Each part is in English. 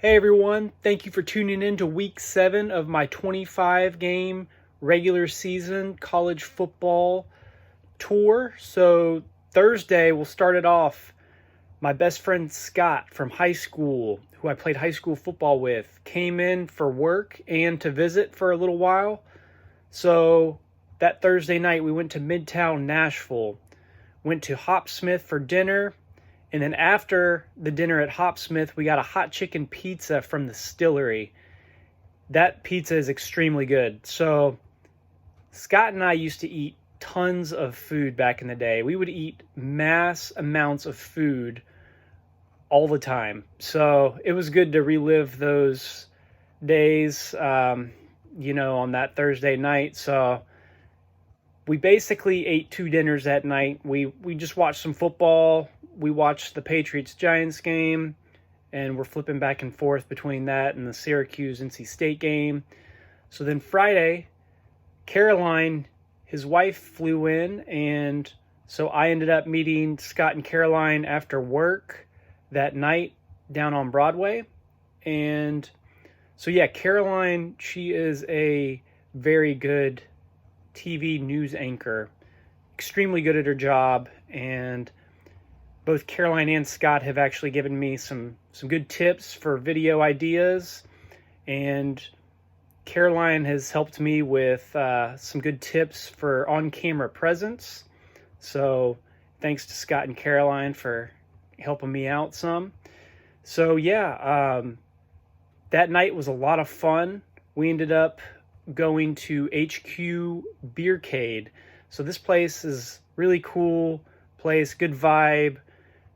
Hey everyone, thank you for tuning in to week 7 of my 25 game regular season college football tour. So Thursday we'll start it off. My best friend Scott from high school, who I played high school football with, came in for work and to visit for a little while. So that Thursday night we went to Midtown Nashville, went to Hopsmith for dinner. And then after the dinner at Hopsmith, we got a hot chicken pizza from the Stillery. That pizza is extremely good. So Scott and I used to eat tons of food back in the day. We would eat mass amounts of food all the time. So it was good to relive those days, on that Thursday night. So we basically ate 2 dinners that night. We just watched some football. We watched the Patriots-Giants game, and we're flipping back and forth between that and the Syracuse-NC State game. So then Friday, Caroline, his wife, flew in, and so I ended up meeting Scott and Caroline after work that night down on Broadway. And so yeah, Caroline, she is a very good TV news anchor, extremely good at her job, and both Caroline and Scott have actually given me some good tips for video ideas, and Caroline has helped me with some good tips for on-camera presence. So thanks to Scott and Caroline for helping me out some. So yeah, that night was a lot of fun. We ended up going to HQ Beercade. So this place is really cool place, good vibe,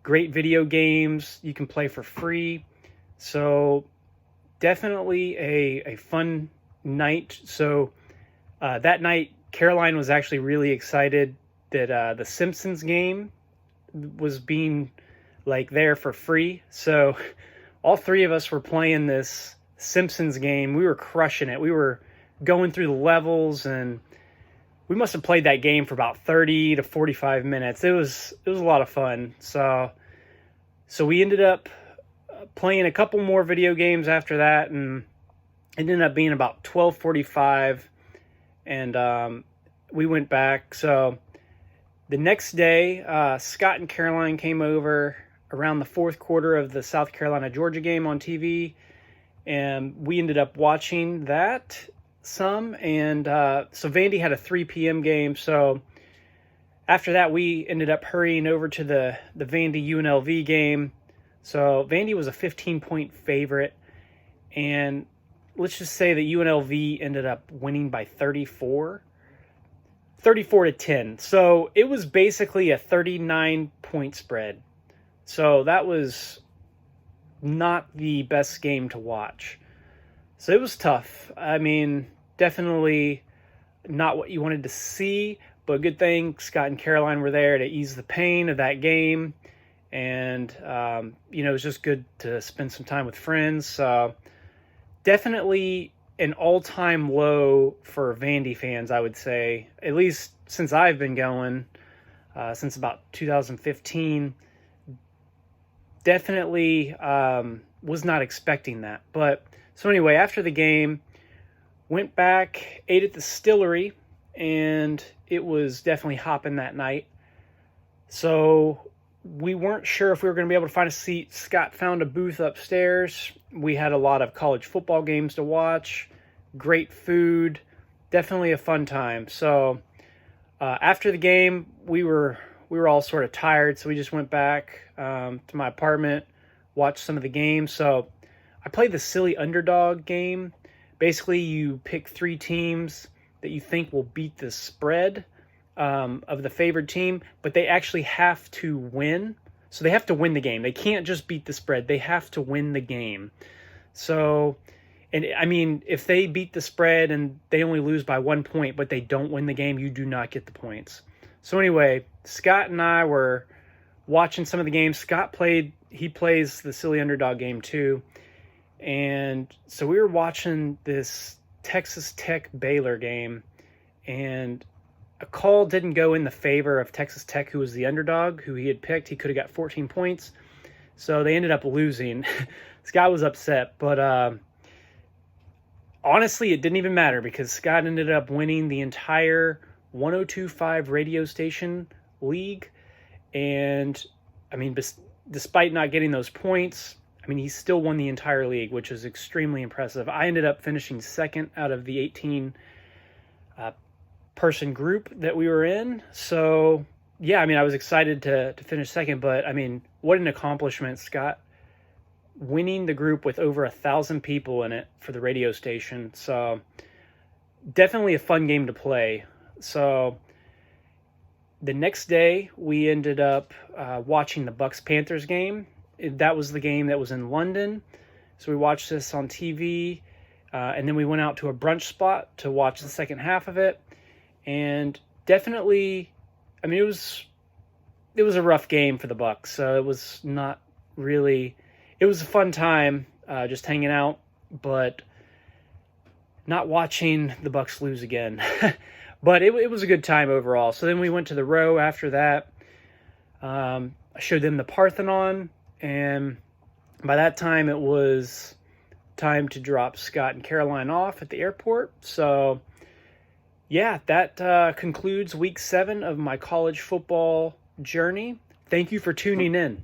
great video games you can play for free. So definitely a fun night. So that night, Caroline was actually really excited that the Simpsons game was being there for free. So all 3 of us were playing this Simpsons game. We were crushing it. We were going through the levels, and we must have played that game for about 30 to 45 minutes. It was a lot of fun. So we ended up playing a couple more video games after that, and it ended up being about 12:45, and we went back. So the next day, Scott and Caroline came over around the 4th quarter of the South Carolina-Georgia game on TV, and we ended up watching that some. And so Vandy had a 3 p.m. game. So after that, we ended up hurrying over to the Vandy UNLV game. So Vandy was a 15-point favorite, and let's just say that UNLV ended up winning by 34 to 10. So it was basically a 39-point spread. So that was not the best game to watch. So it was tough. I mean, definitely not what you wanted to see, but good thing Scott and Caroline were there to ease the pain of that game. And, it was just good to spend some time with friends. Definitely an all-time low for Vandy fans, I would say, at least since I've been going, since about 2015. Definitely was not expecting that. But so anyway, after the game, went back, ate at the Stillery, and it was definitely hopping that night. So we weren't sure if we were going to be able to find a seat. Scott found a booth upstairs. We had a lot of college football games to watch, great food, definitely a fun time. So after the game, we were all sort of tired, so we just went back to my apartment, watched some of the games. So I played the silly underdog game. Basically, you pick 3 teams that you think will beat the spread of the favored team, but they actually have to win. So they have to win the game. They can't just beat the spread. They have to win the game. So, and I mean, if they beat the spread and they only lose by 1 point, but they don't win the game, you do not get the points. So anyway, Scott and I were watching some of the games. Scott plays the silly underdog game too. And so we were watching this Texas Tech Baylor game, and a call didn't go in the favor of Texas Tech, who was the underdog, who he had picked. He could have got 14 points. So they ended up losing. Scott was upset, but honestly, it didn't even matter because Scott ended up winning the entire 102.5 radio station league. And I mean, despite not getting those points, I mean, he still won the entire league, which is extremely impressive. I ended up finishing second out of the 18 person group that we were in. So yeah, I mean, I was excited to finish second, but I mean, what an accomplishment, Scott, winning the group with over 1,000 people in it for the radio station. So definitely a fun game to play. So the next day we ended up watching the Bucks-Panthers game. That was the game that was in London. So we watched this on TV, and then we went out to a brunch spot to watch the second half of it. And definitely, I mean, it was a rough game for the Bucks. So it was not really. It was a fun time, just hanging out, but not watching the Bucks lose again. But it was a good time overall. So then we went to the Row after that. I showed them the Parthenon, and by that time it was time to drop Scott and Caroline off at the airport. So yeah, that concludes week 7 of my college football journey. Thank you for tuning in.